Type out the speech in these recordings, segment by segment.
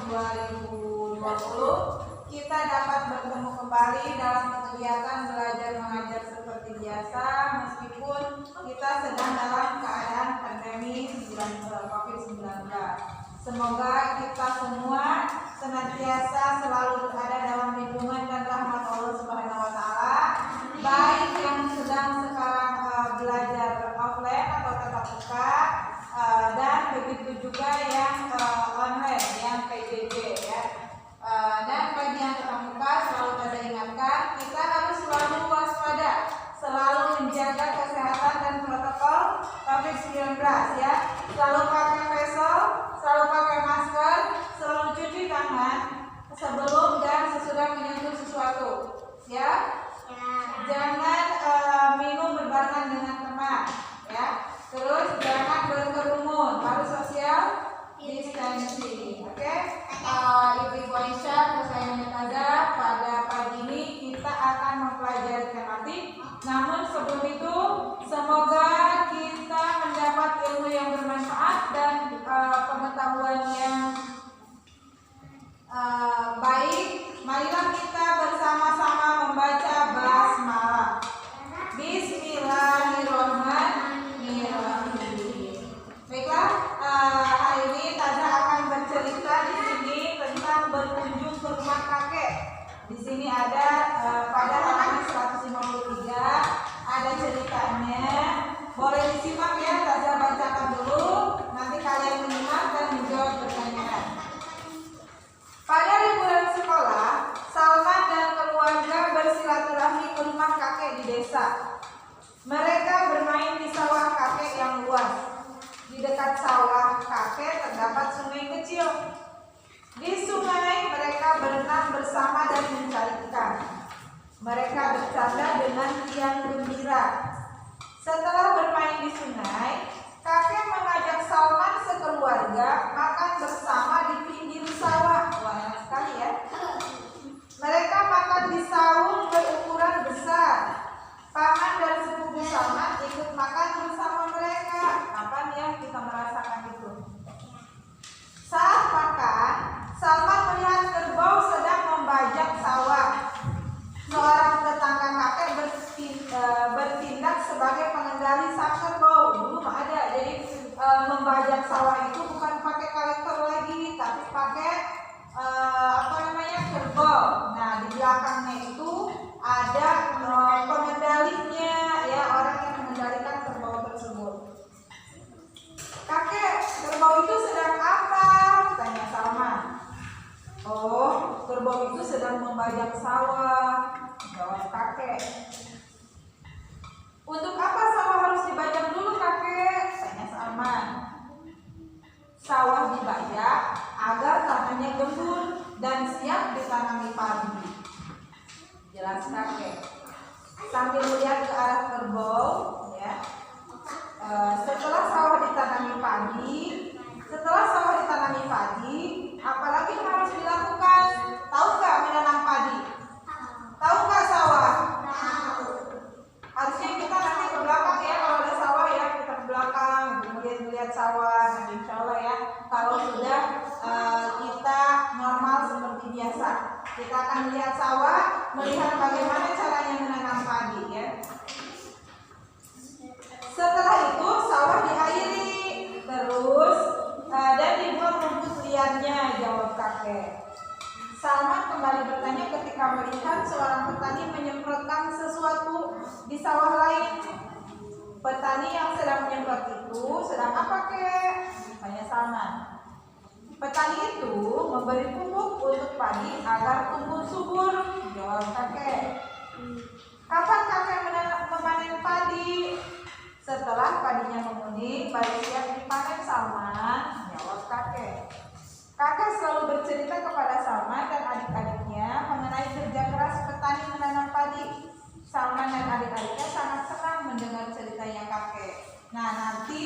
2020 kita dapat bertemu kembali dalam kegiatan belajar mengajar seperti biasa meskipun kita sedang dalam keadaan pandemi COVID-19. Semoga kita semua senantiasa selalu berada dalam lindungan dan rahmat Allah Subhanahu wa taala, baik yang sedang sekarang belajar offline atau tatap muka, dan begitu juga yang online, yang PJJ ya. Dan bagi yang tatap muka selalu kita ingatkan, kita harus selalu waspada, selalu menjaga kesehatan dan protokol COVID-19 ya. Selalu pakai face mask, selalu pakai masker, selalu cuci tangan sebelum dan sesudah menyentuh sesuatu ya. Jangan minum berbarengan dengan teman ya. Terus jangan berkerumun, harus social distancing. Oke? Ibu-ibu Aisyah, saya Metaza, pada pagi ini kita akan mempelajari tematik. Namun sebelum itu, semoga kita mendapat ilmu yang bermanfaat dan pengetahuan yang baik. Marilah kita bersama-sama membaca basmalah. Bismillahirrahmanirrahim. Baiklah, hari ini Taza akan bercerita di sini tentang berkunjung ke rumah kakek. Di sini ada pada halaman 153 ada ceritanya. Boleh disimak ya, Taza bacakan dulu. Nanti kalian menyimak dan menjawab pertanyaan. Pada liburan sekolah, Salman dan keluarga bersilaturahmi ke rumah kakek di desa. Mereka bermain di sawah kakek yang luas. Di dekat sawah kakek terdapat sungai kecil. Di sungai mereka berenang bersama dan mencari ikan. Mereka bercanda dengan riang gembira. Setelah bermain di sungai, kakek mengajak Salman sekeluarga makan bersama di pinggir sawah. Wah, enak sekali ya. Mereka makan di saung berukuran besar. Paman dan sepupu Salman ikut makan bersama mereka. Kapan ya kita merasakan itu? Saat makan, Salman melihat kerbau sedang membajak sawah. Seorang tetangga kakek bertindak sebagai pengendali sang kerbau. Dulu ada, jadi membajak sawah itu bukan pakai kalektor lagi, tapi pakai kerbau. Nah, di belakangnya itu ada pengendalinya ya, orang yang mengendalikan kerbau tersebut. Kakek, kerbau itu sedang apa? Tanya Salman. Oh, kerbau itu sedang membajak sawah, jawab kakek. Untuk apa sawah harus dibajak dulu kakek? Tanya Salman. Sawah dibajak agar tanahnya gembur dan siap ditanami padi, jelas kakek. Sambil melihat ke arah kerbau ya. Setelah sawah ditanami padi, apalagi yang harus dilakukan? Tahu nggak menanam padi? Tahu nggak sawah? Harusnya kita nanti ke belakang ya, kalau ada sawah ya kita ke belakang, kemudian melihat sawah. Nanti insya Allah ya, kalau sudah kita normal seperti biasa, kita akan melihat sawah, melihat bagaimana caranya menanam padi ya. Setelah itu sawah diairi terus dan dibuang rumput liarnya, jawab kakek. Salman kembali bertanya ketika melihat seorang petani menyemprotkan sesuatu di sawah lain. Petani yang sedang menyemprot itu sedang apa kek? Tanya Salman. Petani itu memberi pupuk untuk padi agar tumbuh subur, jawab kakek. Kapan kakek memanen padi? Setelah padinya menguning, baru siap dipanen Salman, jawab kakek. Kakek selalu bercerita kepada Salman dan adik-adiknya mengenai kerja keras petani menanam padi. Salman dan adik-adiknya sangat senang mendengar ceritanya kakek. Nah, nanti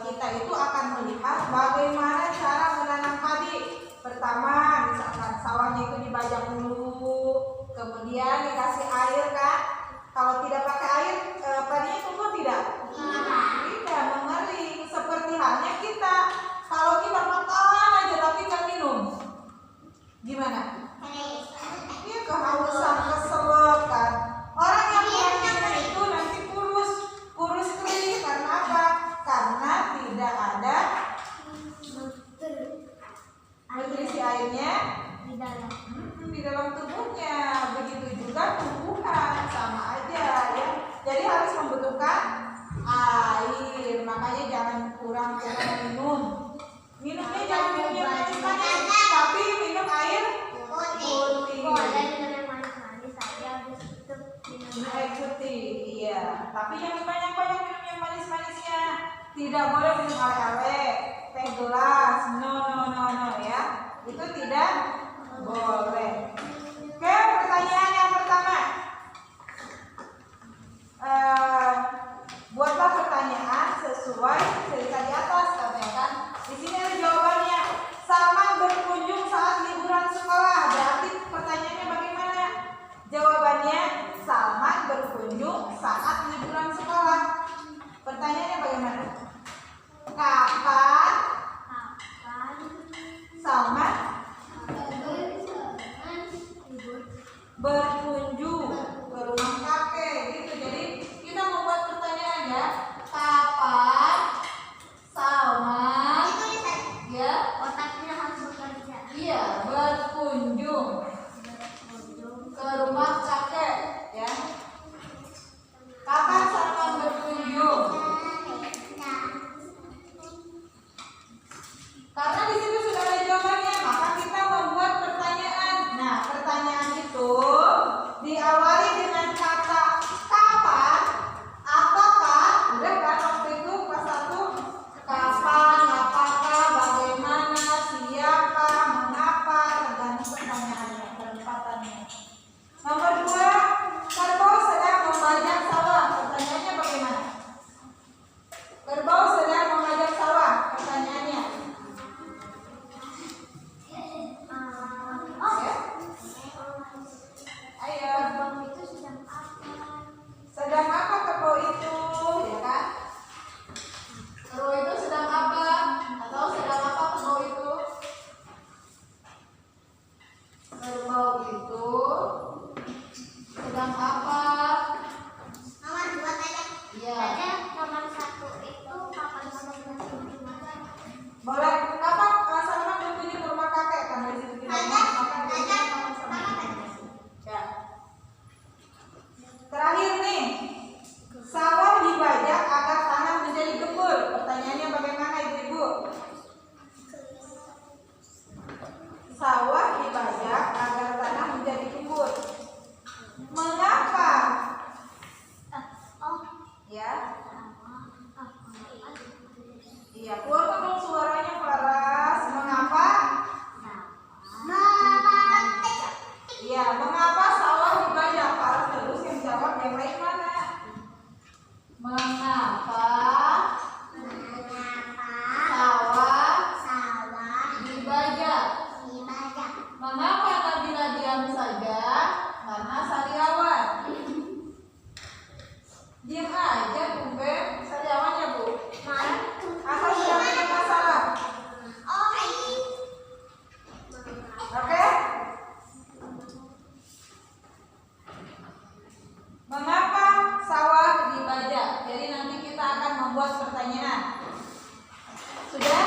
kita itu akan melihat bagaimana cara menanam padi. Pertama, misalkan sawahnya itu dibajak dulu, kemudian dikasih air kan. Kalau tidak pakai air, padinya tumbuh tidak? Tidak, mengering. Seperti halnya kita, kalau kita makan aja tapi nggak minum, adanya di dalam tubuhnya. Begitu juga tumbuhan, sama aja ya. Jadi harus membutuhkan air. Makanya jangan kurang-kurang minum. Minumnya jangan minum yang manis-manis, tapi minum air putih. Minum air putih, iya. Tapi yang banyak-banyak minum yang manis-manisnya. Tidak boleh minum ale-ale, teh gelas, no ya. Itu tidak boleh. Oke, pertanyaan yang pertama. Buatlah pertanyaan sesuai cerita di atas, kan? Di sini ada jawabannya. Salman berkunjung saat liburan sekolah. Berarti pertanyaannya bagaimana? Jawabannya Salman berkunjung saat liburan sekolah. Pertanyaannya bagaimana? Kapan Salman berkunjung ke rumah kakek? Gitu. Jadi kita membuat pertanyaan ya. Kapan Salman ya? Otaknya harus bekerja. Iya, berkunjung ke rumah kakek ya. Kapan Salman berkunjung? Karena di situ sudah ada jawabannya, maka kita membuat pertanyaan. Nah, pertanyaan itu diawali dengan kata kapan, apakah, udah kan waktu itu kelas 1, kapan, apakah, bagaimana, siapa, mengapa, tergantung pertanyaannya, penempatannya. Nomor 2, kerbau sedang membajak sawah. Pertanyaannya bagaimana? Kerbau sedang membajak sawah. Pertanyaannya. Ayo. Sedang apa kerbau itu? Ya kan? Kerbau itu sedang apa? Atau sedang apa kerbau itu? Kerbau itu sedang apa? Nomor 2 tanya. Iya. Ada nomor 1 itu kapan Salman berkunjung? Boleh. Kapan Salman berkunjung ke rumah kakek? Karena di situ tidak makan. Ya. Terakhir nih, sawah dibajak agar tanah menjadi gembur. Pertanyaannya bagaimana ibu-ibu? Sawah dibajak agar tanah menjadi gembur. Mengapa? Ya. Iya, keluarkan dong suaranya Faras. Mengapa? Iya, mengapa sawah dibajak? Faras terus yang jawab, yang lain mana? Mengapa sawah dibajak? Mengapa Nabila diam saja? Karena sariawan. Diam aja, Bu Beb. Sariawannya, Bu. Asal sudah punya masalah. Oke? Mengapa sawah dibajak? Jadi nanti kita akan membuat pertanyaan. Sudah?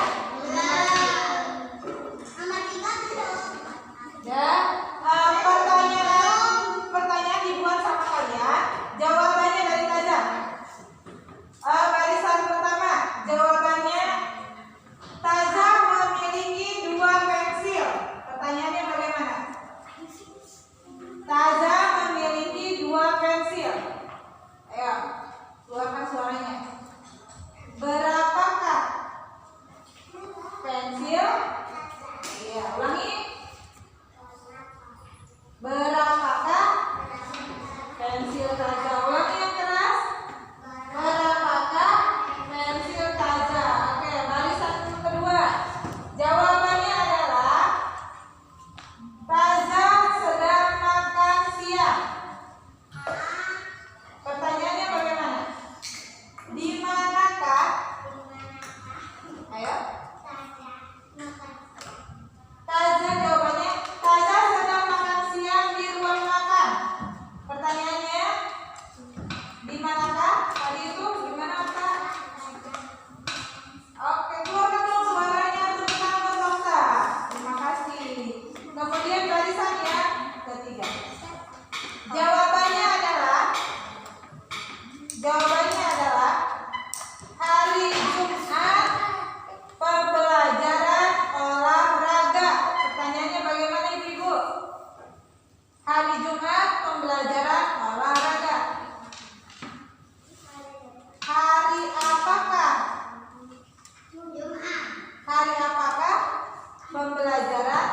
pembelajaran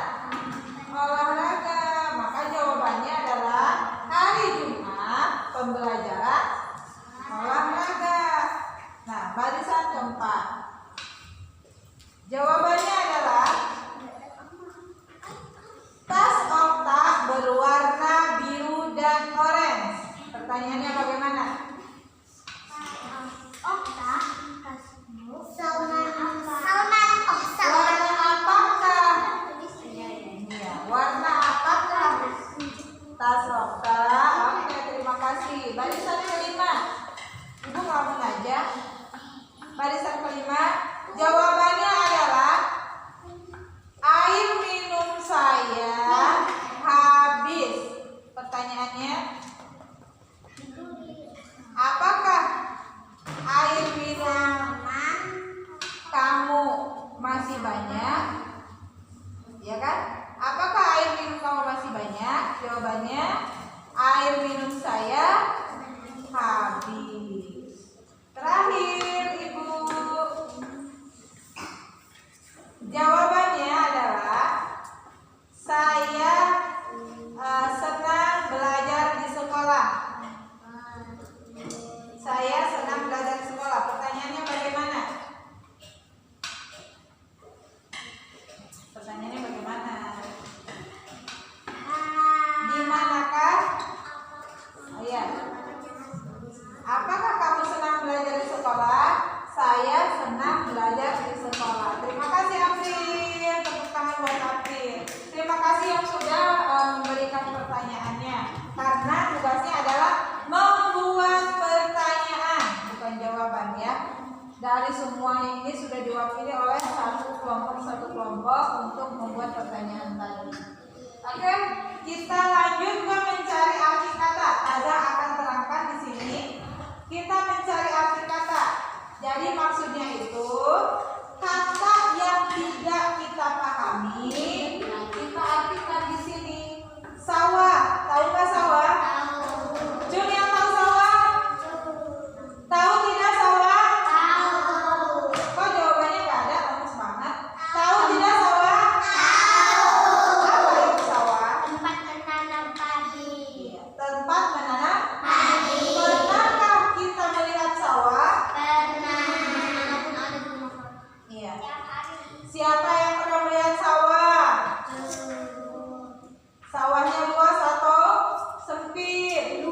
olahraga. Maka jawabannya adalah hari Jumat pembelajaran olahraga. Nah, barisan keempat. Jawabannya adalah tas Okta berwarna biru dan orange. Pertanyaannya bagaimana? Okta, Warna apakah? Iya, warna apakah tas Okta? Oke, terima kasih. Barisan kelima. Ibu ngomong aja. Barisan kelima. Jawabannya adalah air minum saya habis. Pertanyaannya, apakah air minum kamu masih banyak? Ya kan? Apakah air minum kamu masih banyak? Jawabannya, air minum saya habis. Terakhir, Ibu. Jawabannya adalah saya senang belajar di sekolah. Saya senang belajar di sekolah. Pertanyaannya bagaimana? Pertanyaannya bagaimana? Di manakah? Oh ya. Apakah kamu senang belajar di sekolah? Saya senang belajar di sekolah. Terima kasih April. Tepuk tangan buat April. Terima kasih yang sudah memberikan pertanyaannya. Karena tugasnya adalah membuat pertanyaan, bukan jawaban ya. Dari semua ini sudah diwakili oleh satu kelompok untuk membuat pertanyaan tadi. Oke, kita lanjut ke mencari arti kata. Taza akan terangkan di sini. Kita mencari arti kata. Jadi maksudnya itu kata yang tidak kita pahami, kita artikan di sini. Sawah, tahu nggak sawah? Jun yang tahu sawah? Tahu tidak sawah? Kok jawabannya nggak ada? Kamu semangat. Tahu tidak sawah? Apa itu sawah? Tempat menanam padi. Tempat menanam padi. Pernahkah kita melihat sawah? Iya. Siapa yang pernah melihat sawah? Sawahnya luas atau sempit?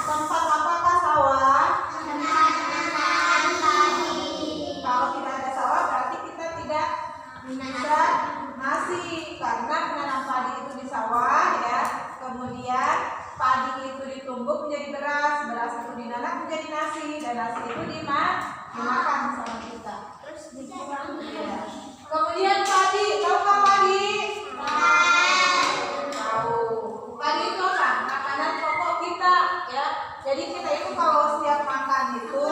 Tempat apakah sawah? Kalau tidak ada sawah berarti kita tidak bisa nasi, karena menanam padi itu di sawah ya. Kemudian padi itu ditumbuk menjadi beras, beras itu dinanak menjadi nasi, dan nasi itu dimakan sama kita. Ya. Kemudian padi, tahu nggak padi? Tahu. Padi itu apa? Makanan pokok kita ya. Jadi kita itu kalau setiap makan itu,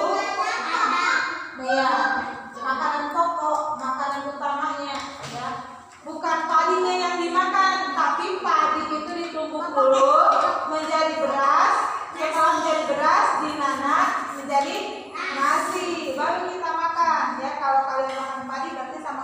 ya, makanan pokok, makanan utamanya ya. Bukan padinya yang dimakan, tapi padi itu ditumbuk dulu menjadi beras. Setelah menjadi beras, dinanak menjadi nasi, baru kita makan ya. Kalau kalian makan padi berarti sama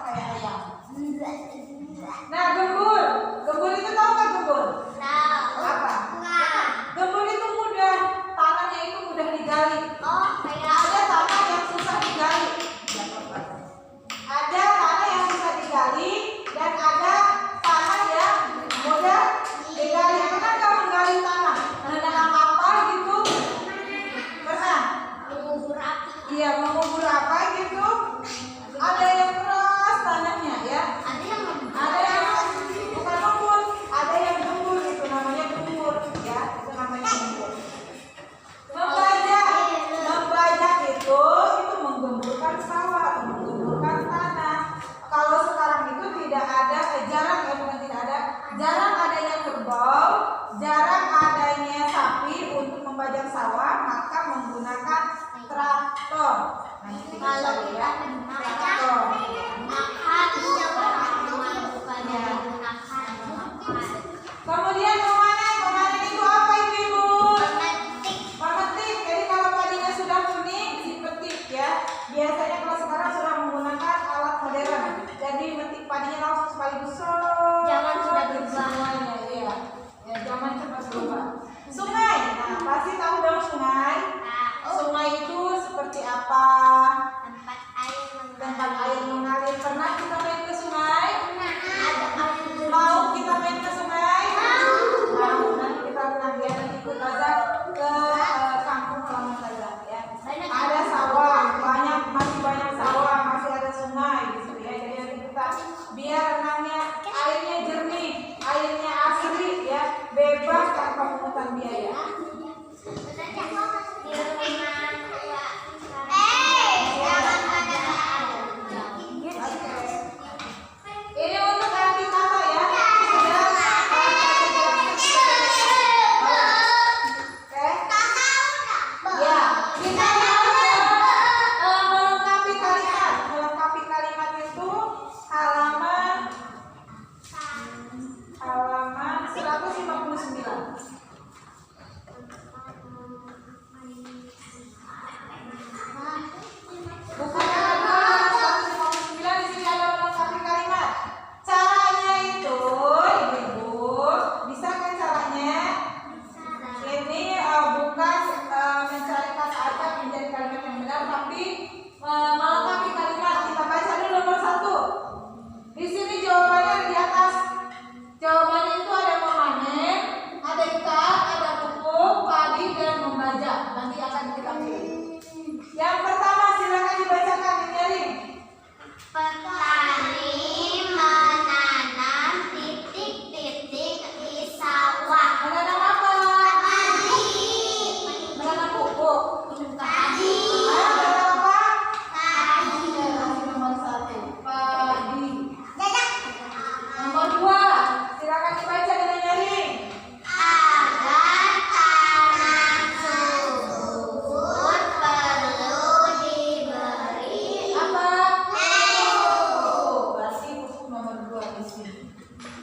biar renangnya airnya jernih, airnya asli ya, bebas tanpa pungutan biaya. Ini untuk arti kata ya. Ya, kita melengkapi kalimat. Melengkapi kalimat itu halaman 159. Buku yang kedua 159 di sini ada melengkapi kalimat. Caranya itu, ibu-ibu, bisa kan caranya? Ini bukan mencari kata acak menjadi kalimat yang benar, tapi melengkapi kalimat. Kita baca dulu nomor 1. Di sini jawabannya ada di atas. Jawabannya itu ada memanen, ada ikan, ada pupuk, padi, dan membajak. Nanti akan kita pilih. Yang pertama silakan dibacakan, Dinyarin. Petani menanam titik-titik di sawah. Menanam apa? Padi. Menanam pupuk. Padi. Menanam apa? Padi. Nomor 1, padi. Dadah. Nomor 2, silakan dibaca dengan nyaring. Agar tanah subur perlu diberi Apa? pupuk. Berarti pupuk nomor 2 di sini.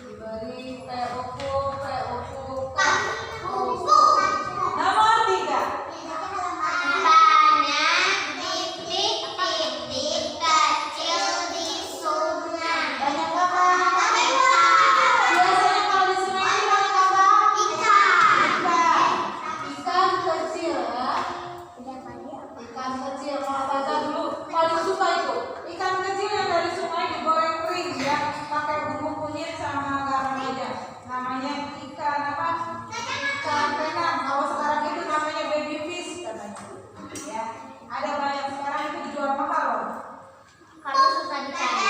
Diberi pupuk. Pupuk. Nomor 3. Tanam titik-titik kecil di sungai. Banyak apa? Ikan. Biasanya kalau di sungai itu banyak apa? Ikan. Ikan kecil ya. Ikan kecil. Kalau baca dulu paling suka itu. Ikan kecil yang dari sungai digoreng kering ya, pakai bumbu kunyit sama garam aja. Namanya ikan apa? Ikan tenang. Kalau sekarang itu namanya baby fish katanya. Ya. Ada banyak sekarang itu dijual mahal loh. Kalau susah dicari.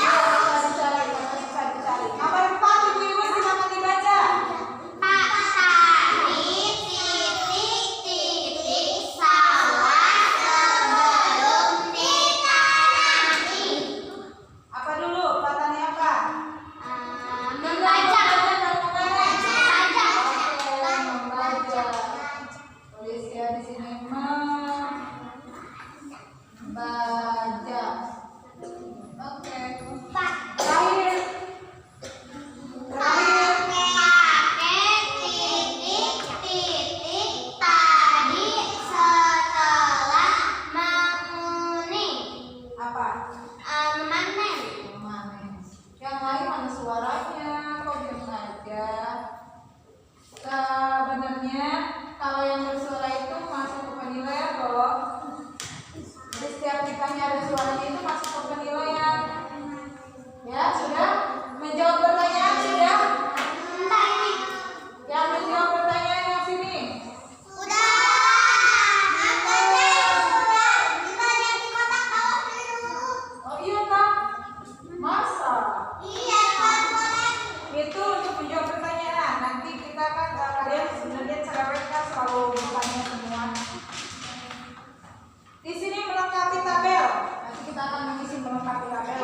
Susah dicari. Nomor 4, ibu-ibu silakan dibaca. Petani titik-titik sawah sebelum ditanami. Apa dulu? Petani apa? Membajak. Membaca. Tulis ya di sini membaca. Oke. Terakhir. Pakai titik-titik tadi setelah menguning. Apa? Memanen. Memanen. Yang lain mana suaranya? Kok diam aja? Sebenarnya kalau yang bersuara itu masuk ke penilaian loh. Jadi setiap ditanya ada suaranya itu masuk ke penilaian. Ya sudah? Menjawab pertanyaan sudah? Entar ini. Yang menjawab pertanyaan yang sini. Udah. Makanya udah. Dibanyak di kotak bawah dulu. Oh iya kak? Masa? Iya, Pak. Itu untuk menjawab pertanyaan. Nanti kita kan kalian sebenarnya cerewet kan selalu bertanya semua. Di sini melengkapi tabel. Nanti kita akan mengisi melengkapi tabel.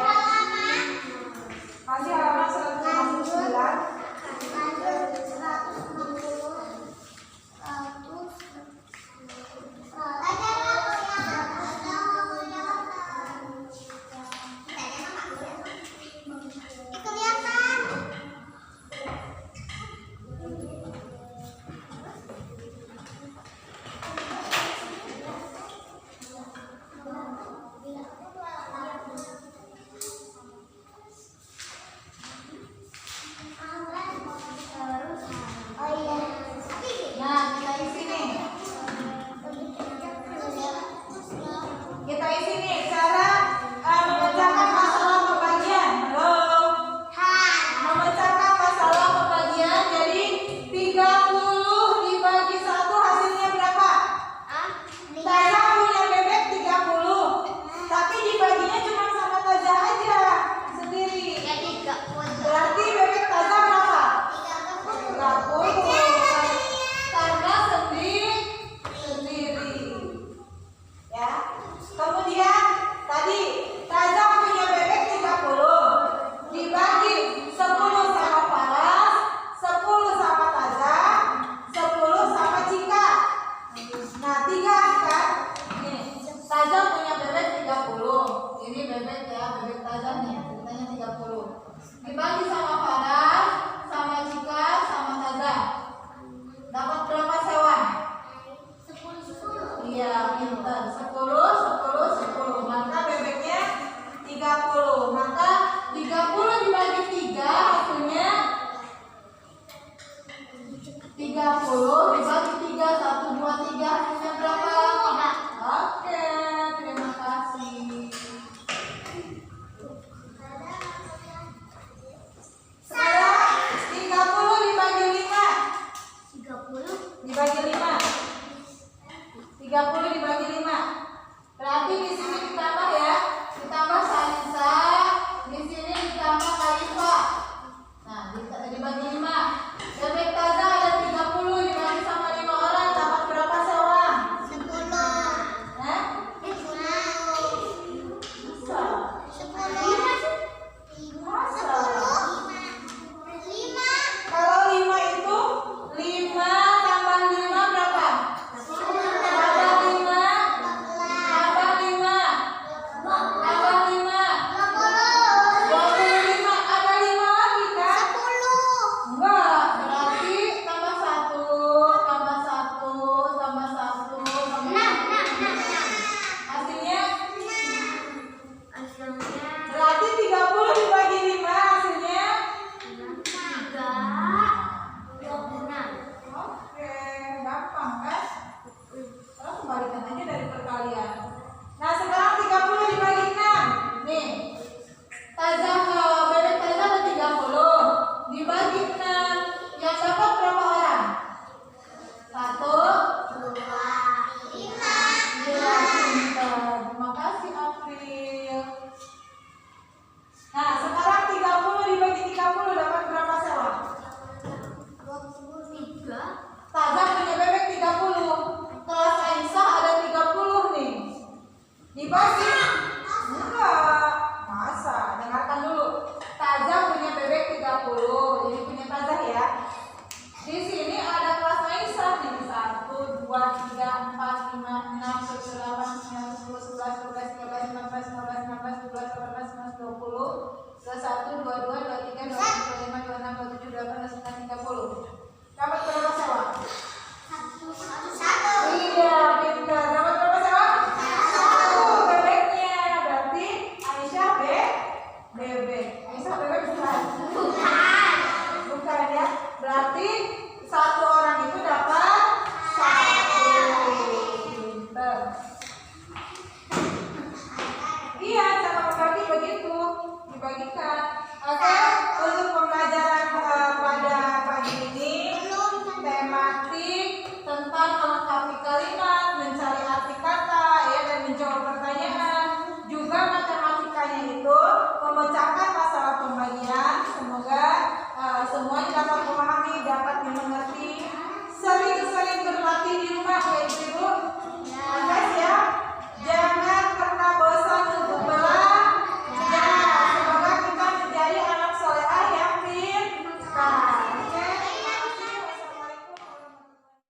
Febri